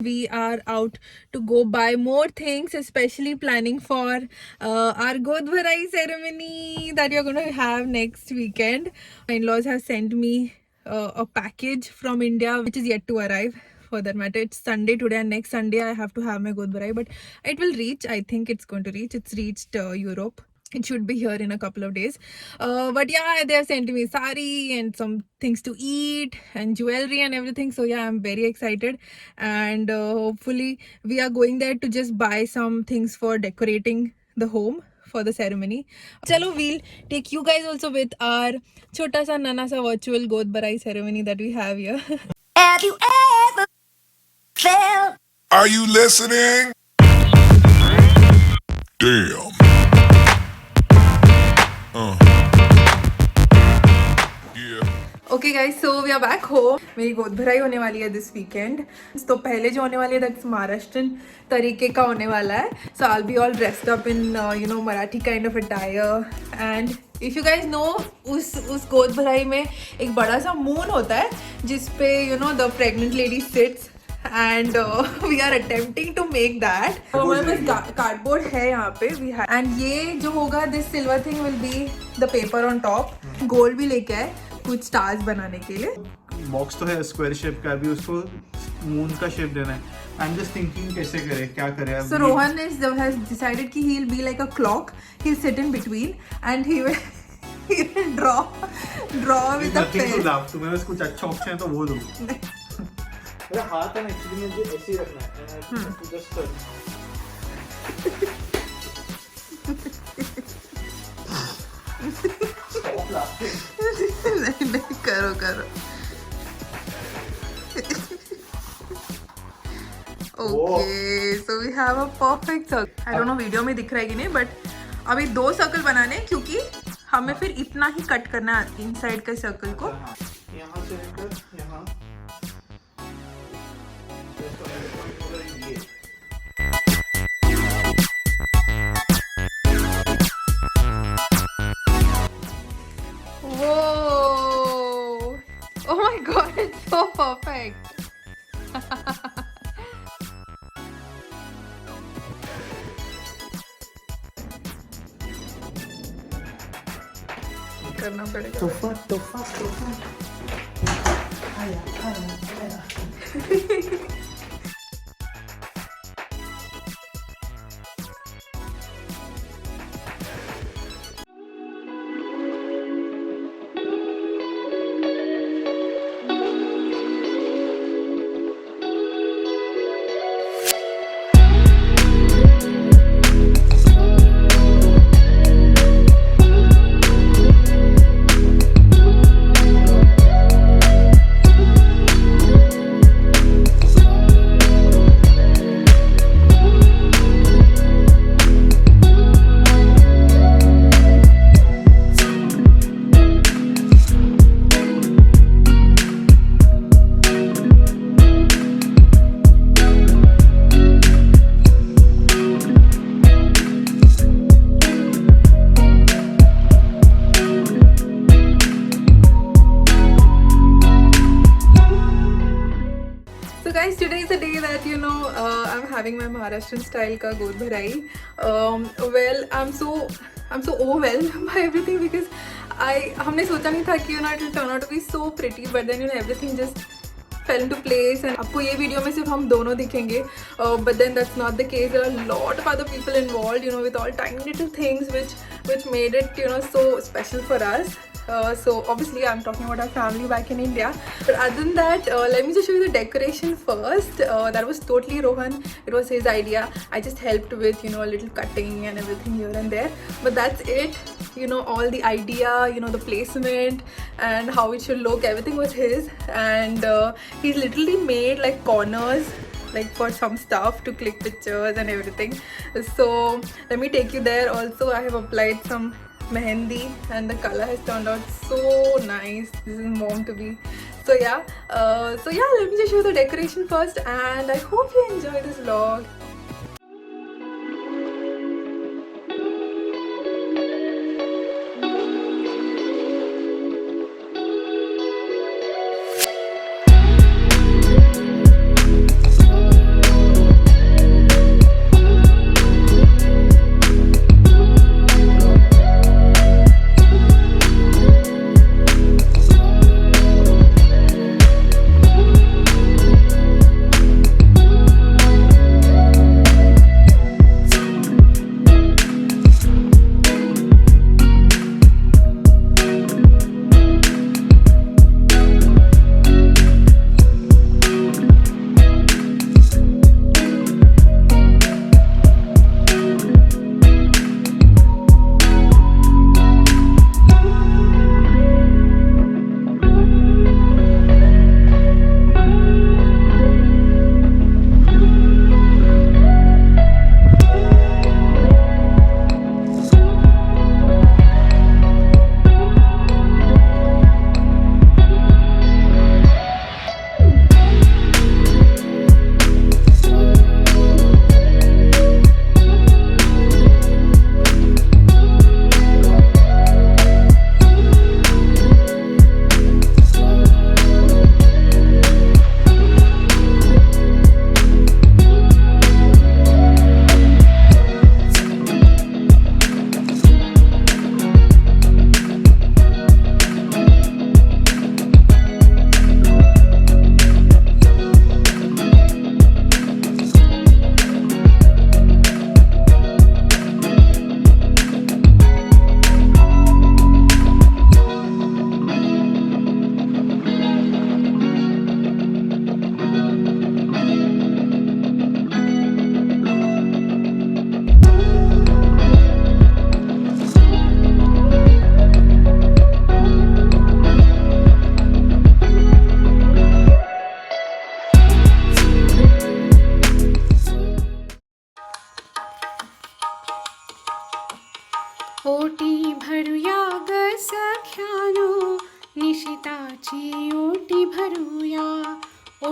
We are out to go buy more things, especially planning for our God Bharai ceremony that you're going to have next weekend. My in-laws have sent me a package from India, which is yet to arrive. For that matter, it's Sunday today, and next Sunday I have to have my God Bharai, but it will reach. I think it's going to reach. It's reached Europe. It should be here in a couple of days. But yeah, they have sent me sari and some things to eat and jewelry and everything. So yeah, I'm very excited. And hopefully we are going there to just buy some things for decorating the home for the ceremony. Chalo, we'll take you guys also with our chota sa nana sa virtual God Barai ceremony that we have here. Have you ever felt? Are you listening? Damn. Yeah. Okay guys, so we are back home. मेरी गोद भराई होने वाली है this weekend. तो पहले जो होने वाली है दैट्स महाराष्ट्रन तरीके का होने वाला है. So I will be all dressed up in Marathi kind of attire. And if you guys know, उस गोद भराई में एक बड़ा सा मून होता है जिसपे the pregnant lady sits. And we are attempting to make that. हमारे पास कार्डबोर्ड है यहाँ पे. वी हैव, एंड ये जो होगा, this silver thing will be the paper on top. Gold भी लेके आए कुछ स्टार्स बनाने के लिए. बॉक्स तो है स्क्वायर शेप का, अभी उसको मून का शेप देना है. आई एम जस्ट थिंकिंग कैसे करे, क्या करे. So Rohan has decided कि he'll be like a clock. He'll sit in between and he will draw with a pen. तुम्हें बस कुछ अच्छा ऑप्शन है तो वो दो. मेरा हाथ है ना, एक्चुअली मुझे ऐसे ही रखना है. जस्ट नहीं करो. Okay, so we have a perfect circle. I don't know video में दिख रहा है कि नहीं, बट अभी 2 सर्कल बनाने हैं क्योंकि हमें फिर इतना ही कट करना है इनसाइड के सर्कल को. यहाँ से लेकर यहाँ. Whoa! Oh my god, it's so perfect. करना पड़ेगा. तोहफा आया. So guys, today is the day that I'm having my Maharashtrian style ka God Bharai. Well, I'm so overwhelmed by everything because हमने सोचा नहीं था कि it will turn out to be so pretty, but then everything just fell into place. And आपको ये video में सिर्फ हम दोनों दिखेंगे, but then that's not the case. There are a lot of other people involved, with all tiny little things which made it so special for us. So obviously I'm talking about our family back in India, but other than that, let me just show you the decoration first. That was totally Rohan. It was his idea. I just helped with a little cutting and everything here and there, but that's it. All the idea, the placement and how it should look, everything was his. And he's literally made like corners like for some stuff to click pictures and everything. So let me take you there. Also, I have applied some mehendi and the color has turned out so nice. This is mom to be. So yeah, let me just show you the decoration first, and I hope you enjoy this vlog.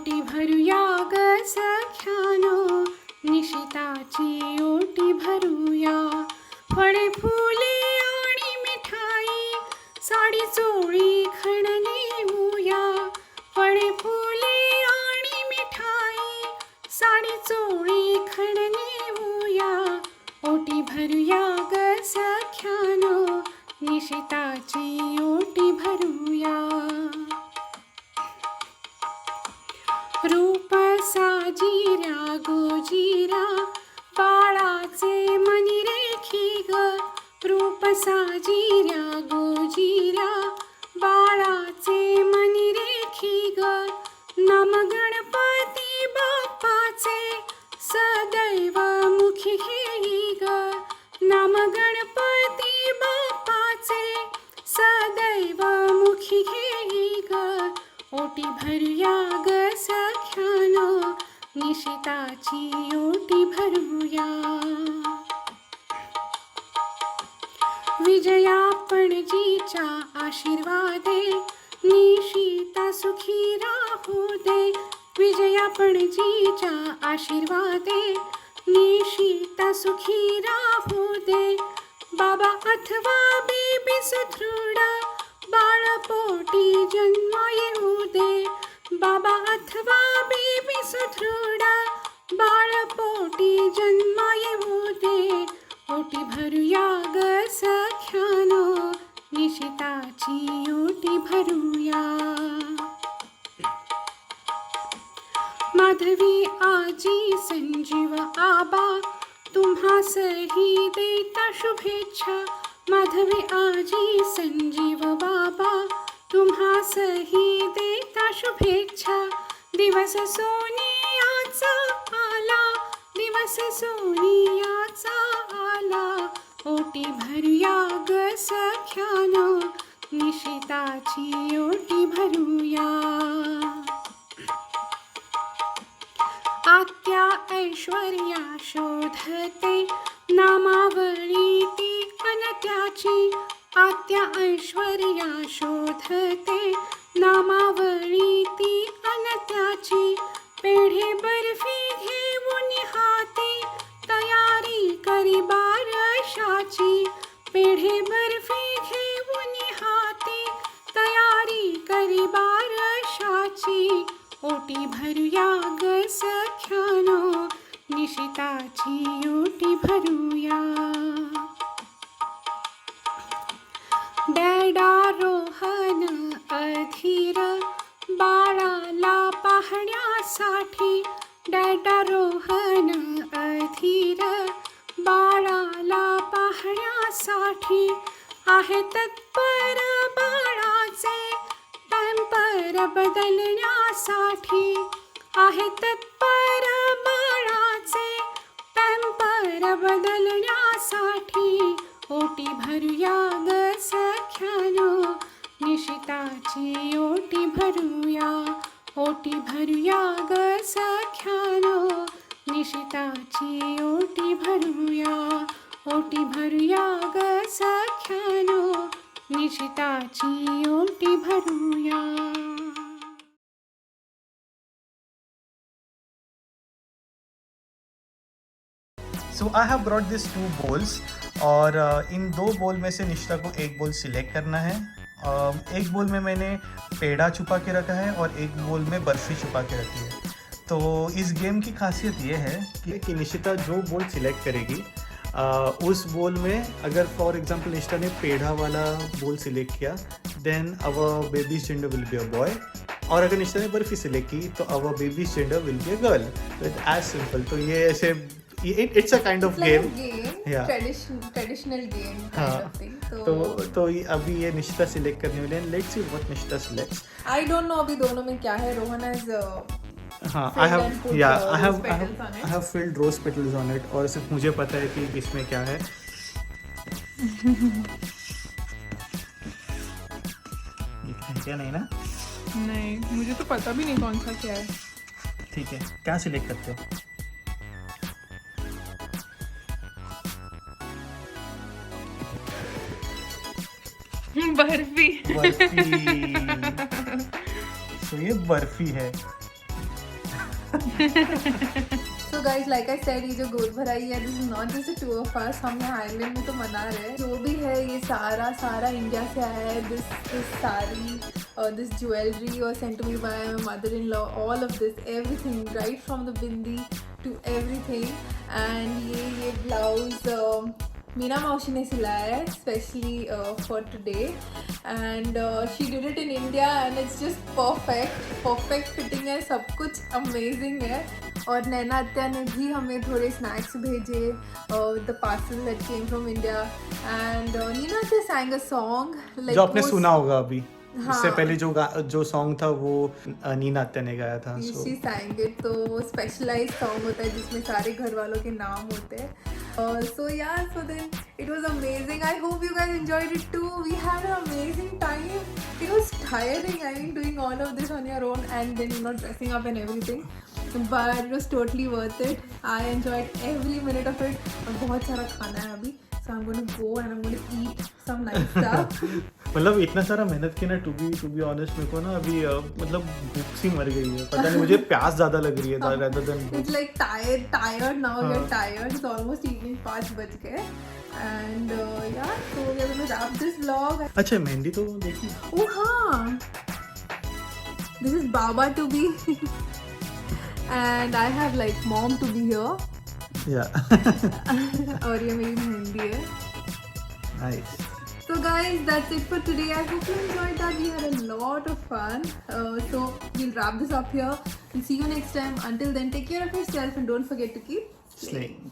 ओटी भरूया ग सख्यानो निशिताची ओटी भरूया फळे फुले आणि मिठाई साडी चोळी खण नेऊया फळे फुले आणि मिठाई साडी चोळी खण नेऊया ओटी भरूया ग सख्यानो निशिताची ओटी भरूया रूप साजिऱ्या गोजिरा बाळाचे मनी रेखी ग रूप साजिऱ्या गोजिरा बाळाचे मनी रेखी ग नम गणपती बाप्पाचे सदैव मुखी घेई ग नम गणपती बाप्पाचे सदैव मुखी घेई ग ओटी भरूया ग सख्यानो निशिताची ओटी भरूया विजया पणजीच्या आशीर्वादे निशिता सुखी राहू दे विजया पणजीच्या आशीर्वादे निशिता सुखी राहू दे बाबा अथवा बेबी सुदृढ बाळपोटी जन्म येऊ दे बाबा अथवा बेबी सुदृढ बाळपोटी जन्म येऊ दे ओटी भरूया ग सख्यानो निशिताची ओटी भरूया माधवी आजी संजीव आबा तुम्हासही देता शुभेच्छा माधवी आजी संजीव बाबा तुम्हासही देता शुभेच्छा दिवस सोनियाचा आला दिवस सोनियाचा आला ओटी भरूया ग सख्यानो निशिताची ओटी भरूया आत्या ऐश्वर्या शोधते नामावळी ती अनत्याची आत्या ऐश्वर्या शोधते नामावळी ती अनत्याची पेढे बर्फी घेऊन हाती तयारी करी बारशाची पेढे बर्फी घेऊन हाती तयारी करी बारशाची ओटी भरूया ग सख्यानो निशिताची ओटी भरूया डॅडा रोहन अधीर बाळाला पाहण्यासाठी डॅडा रोहन अधीर बाळाला पाहण्यासाठी आहे तत्पर बाळाचे पॅम्पर बदलण्यासाठी आहे तत्पर बाळाचे पॅम्पर बदलण्यासाठी ओटी भरूया ग सख्यानो निशिताची ओटी भरूया ओटी भरूया ग सख्यानो निशिताची ओटी भरूया ओटी भरूया ग सख्यानो निशिताची ओटी भरूया so I have brought this 2 bowls और इन 2 बोल में से निशिता को एक बोल सिलेक्ट करना है एक बोल में मैंने पेड़ा छुपा के रखा है और एक बोल में बर्फ़ी छुपा के रखी है तो इस गेम की खासियत ये है कि निशिता जो बोल सिलेक्ट करेगी उस बोल में अगर फॉर एग्जांपल निशिता ने पेड़ा वाला बोल सिलेक्ट किया then our baby's gender will be a boy और अगर निशिता ने बर्फ़ी सिलेक्ट की तो our baby's gender will be a girl तो इट्स एज सिंपल तो ये ऐसे it's a kind of game Yeah. Traditional game हाँ तो अभी ये निशिता सिलेक्ट करने वाले हैं let's see what Nishita selects I don't know अभी दोनों में क्या है रोहन हैज हाँ I have field rose petals on it और सिर्फ मुझे पता है कि इसमें क्या है क्या नहीं ना नहीं मुझे तो पता भी नहीं कौन सा क्या है ठीक है क्या सिलेक्ट करते हो बर्फी बर्फी तो ये बर्फी है So guys, like I said, ये जो गोद भराई है, this is not just the two of us. हम यहाँ आइलैंड में तो मना रहे हैं. जो भी है ये सारा इंडिया से आया है. This sari, this jewelry was sent to me by my mother-in-law. All of this, everything, right from the bindi to everything. And ये blouse मीना मौसी ने सिलाया है specially for today and she did it in India and it's just perfect fitting है. सब कुछ amazing है. और नैना अत्या ने भी हमें थोड़े स्नैक्स भेजे the parcel that came from India and Neena अत्या sang a song like जो आपने सुना होगा अभी. हाँ. इससे पहले जो सॉन्ग था वो नीना अत्या ने गाया था. She sang it. तो वो स्पेशलाइज सॉन्ग होता है जिसमें सारे घर वालों के नाम होते हैं. So then it was amazing. I hope you guys enjoyed it too. We had an amazing time. It was tiring, I mean, doing all of this on your own and then dressing up and everything. But it was totally worth it. I enjoyed every minute of it. और बहुत सारा खाना है अभी. So I'm going to go and I'm going to eat some nice stuff. मतलब इतना सारा मेहनत की ना टू बी ऑनेस्ट मेरे को ना अभी मतलब भूख सी मर गई है. पता नहीं मुझे प्यास ज्यादा लग रही है rather than भूख. It's like tired now. We're tired. It's almost evening 5 बज गए. And yeah, so we're going to wrap this vlog. अच्छा मेहंदी तो देखी. Oh हाँ. This is Baba to be. And I have like mom to be here. Yeah. और ये मेरी मेहंदी है. Nice. So guys, that's it for today. I hope you enjoyed that. We had a lot of fun. So we'll wrap this up here. We'll see you next time. Until then, take care of yourself and don't forget to keep Slaying.